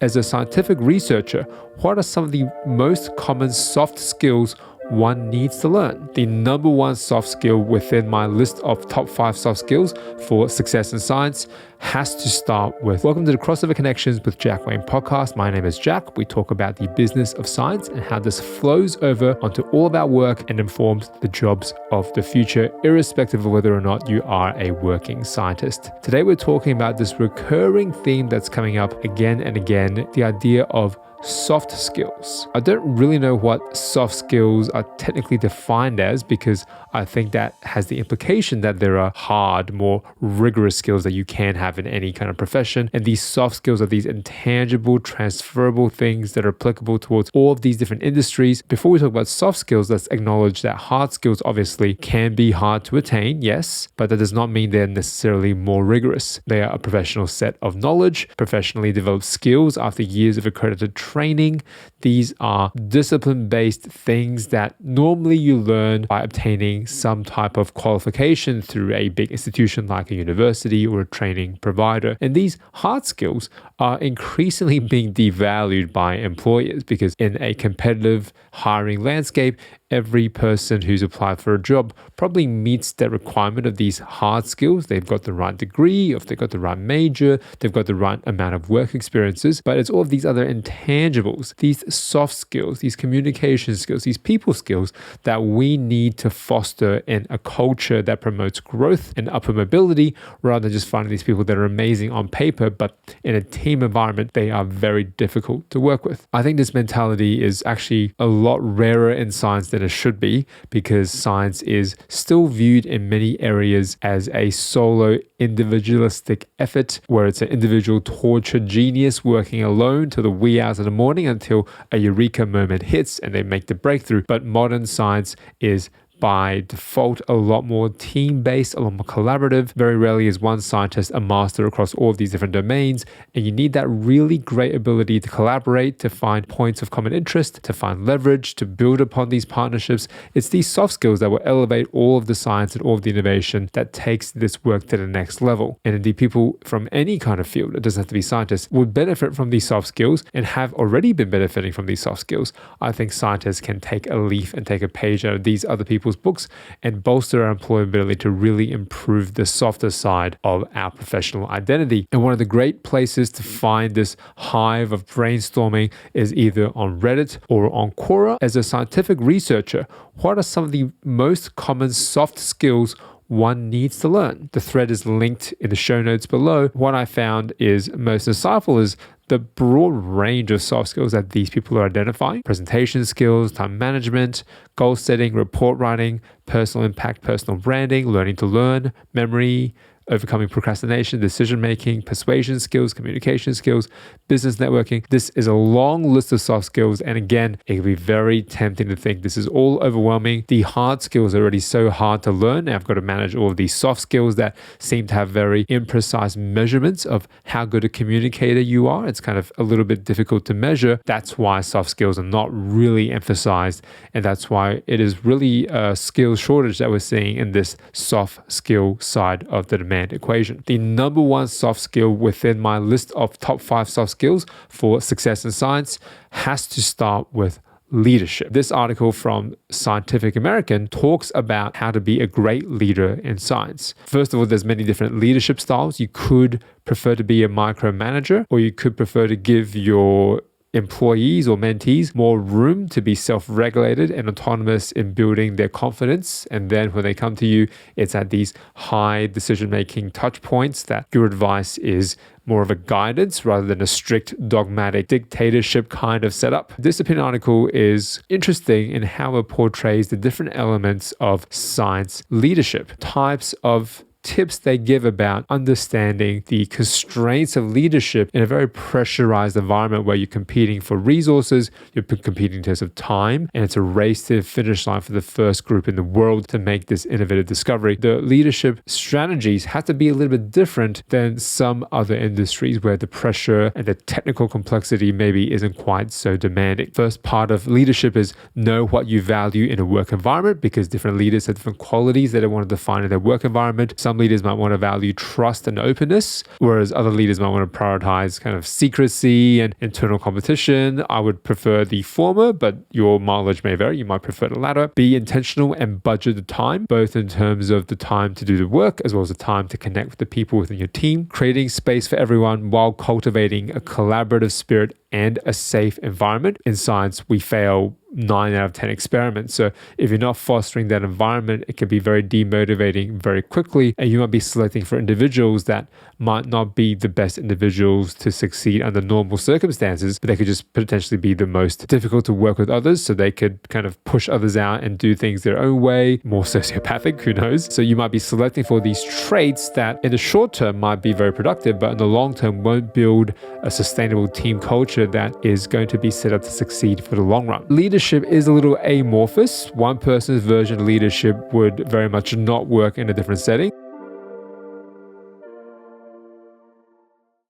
As a scientific researcher, what are some of the most common soft skills one needs to learn? The number one soft skill within my list of top 5 soft skills for success in science has to start with welcome to the Crossover Connections with Jack Wang Podcast. My name is Jack. We talk about the business of science and how this flows over onto all of our work and informs the jobs of the future, irrespective of whether or not you are a working scientist. Today, we're talking about this recurring theme that's coming up again and again, the idea of soft skills. I don't really know what soft skills are technically defined as, because I think that has the implication that there are hard, more rigorous skills that you can have in any kind of profession. And these soft skills are these intangible, transferable things that are applicable towards all of these different industries. Before we talk about soft skills, let's acknowledge that hard skills obviously can be hard to attain, yes, but that does not mean they're necessarily more rigorous. They are a professional set of knowledge, professionally developed skills after years of accredited training. These are discipline-based things that normally you learn by obtaining some type of qualification through a big institution like a university or a training provider. And these hard skills are increasingly being devalued by employers, because in a competitive hiring landscape, every person who's applied for a job probably meets that requirement of these hard skills. They've got the right degree, if they've got the right major, they've got the right amount of work experiences, but it's all of these other intangibles, these soft skills, these communication skills, these people skills that we need to foster in a culture that promotes growth and upper mobility, rather than just finding these people that are amazing on paper, but in a team environment, they are very difficult to work with. I think this mentality is actually a lot rarer in science than it should be, because science is still viewed in many areas as a solo individualistic effort, where it's an individual tortured genius working alone till the wee hours of the morning until a eureka moment hits and they make the breakthrough. But modern science is by default a lot more team-based, a lot more collaborative. Very rarely is one scientist a master across all of these different domains, and you need that really great ability to collaborate, to find points of common interest, to find leverage, to build upon these partnerships. It's these soft skills that will elevate all of the science and all of the innovation that takes this work to the next level. And indeed, people from any kind of field, it doesn't have to be scientists, would benefit from these soft skills and have already been benefiting from these soft skills. I think scientists can take a leaf and take a page out of these other people's books and bolster our employability to really improve the softer side of our professional identity. And one of the great places to find this hive of brainstorming is either on Reddit or on Quora. As a scientific researcher, what are some of the most common soft skills one needs to learn? The thread is linked in the show notes below. What I found is most insightful is the broad range of soft skills that these people are identifying: presentation skills, time management, goal setting, report writing, personal impact, personal branding, learning to learn, memory, overcoming procrastination, decision-making, persuasion skills, communication skills, business networking. This is a long list of soft skills. And again, it can be very tempting to think this is all overwhelming. The hard skills are already so hard to learn. Now I've got to manage all of these soft skills that seem to have very imprecise measurements of how good a communicator you are. It's kind of a little bit difficult to measure. That's why soft skills are not really emphasized. And that's why it is really a skill shortage that we're seeing in this soft skill side of the demand equation. The number one soft skill within my list of top 5 soft skills for success in science has to start with leadership. This article from Scientific American talks about how to be a great leader in science. First of all, there's many different leadership styles. You could prefer to be a micromanager, or you could prefer to give your employees or mentees more room to be self-regulated and autonomous in building their confidence. And then when they come to you, it's at these high decision-making touch points that your advice is more of a guidance rather than a strict dogmatic dictatorship kind of setup. This opinion article is interesting in how it portrays the different elements of science leadership, types of tips they give about understanding the constraints of leadership in a very pressurized environment where you're competing for resources, you're competing in terms of time, and it's a race to the finish line for the first group in the world to make this innovative discovery. The leadership strategies have to be a little bit different than some other industries where the pressure and the technical complexity maybe isn't quite so demanding. First part of leadership is know what you value in a work environment, because different leaders have different qualities that they want to define in their work environment. some leaders might want to value trust and openness, whereas other leaders might want to prioritize kind of secrecy and internal competition. I would prefer the former, but your mileage may vary. You might prefer the latter. Be intentional and budget the time, both in terms of the time to do the work as well as the time to connect with the people within your team, creating space for everyone while cultivating a collaborative spirit and a safe environment. In science, we fail 9 out of 10 experiments. So if you're not fostering that environment, it can be very demotivating very quickly. And you might be selecting for individuals that might not be the best individuals to succeed under normal circumstances, but they could just potentially be the most difficult to work with others. So they could kind of push others out and do things their own way, more sociopathic, who knows? So you might be selecting for these traits that in the short term might be very productive, but in the long term won't build a sustainable team culture that is going to be set up to succeed for the long run. Leadership is a little amorphous. One person's version of leadership would very much not work in a different setting.